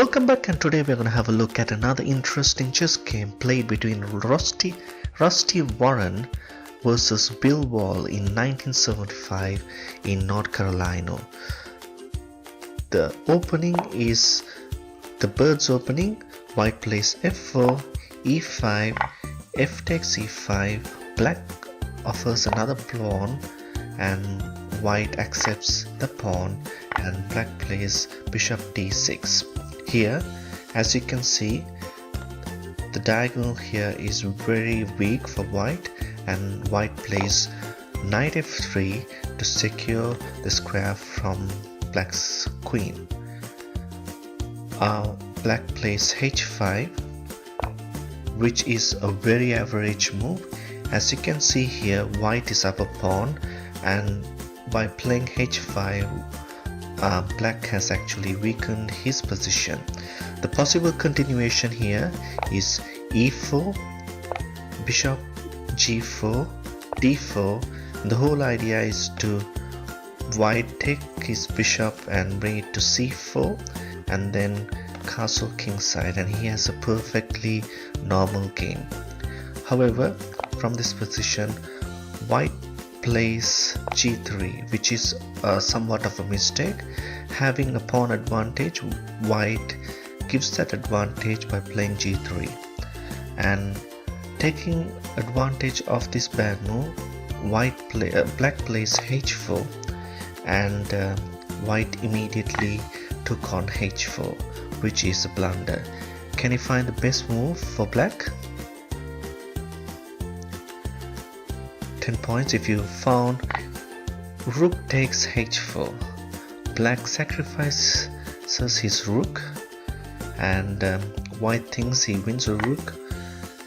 Welcome back, and today we're going to have a look at another interesting chess game played between Rusty Warren versus Bill Wall in 1975 in North Carolina. The opening is the bird's opening. White plays f4, e5, f takes e5, black offers another pawn and white accepts the pawn, and black plays bishop d6. Here, as you can see, the diagonal here is very weak for white, and white plays knight f3 to secure the square from black's queen. Black plays h5, which is a very average move. As you can see here, white is up a pawn, and by playing h5, black has actually weakened his position. The possible continuation here is e4, bishop g4, d4. The whole idea is to white take his bishop and bring it to c4 and then castle kingside, and he has a perfectly normal game. However, from this position, white plays g3, which is somewhat of a mistake. Having a pawn advantage, white gives that advantage by playing g3, and taking advantage of this bad move, black plays h4, and white immediately took on h4, which is a blunder. Can you find the best move for black? 10 points if you found rook takes h4. Black sacrifices his rook, and white thinks he wins a rook,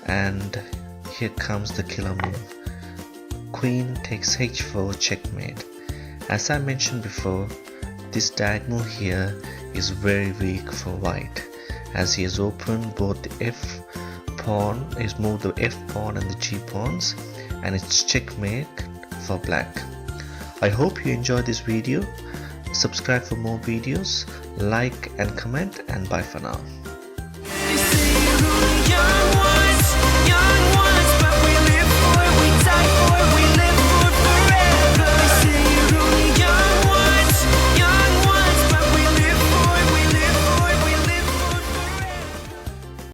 and here comes the killer move. Queen takes h4, checkmate. As I mentioned before, this diagonal here is very weak for white, as he has opened both the f pawn, he's moved the f pawn and the g pawns, and it's checkmate for black. I hope you enjoyed this video. Subscribe for more videos, like and comment, and bye for now.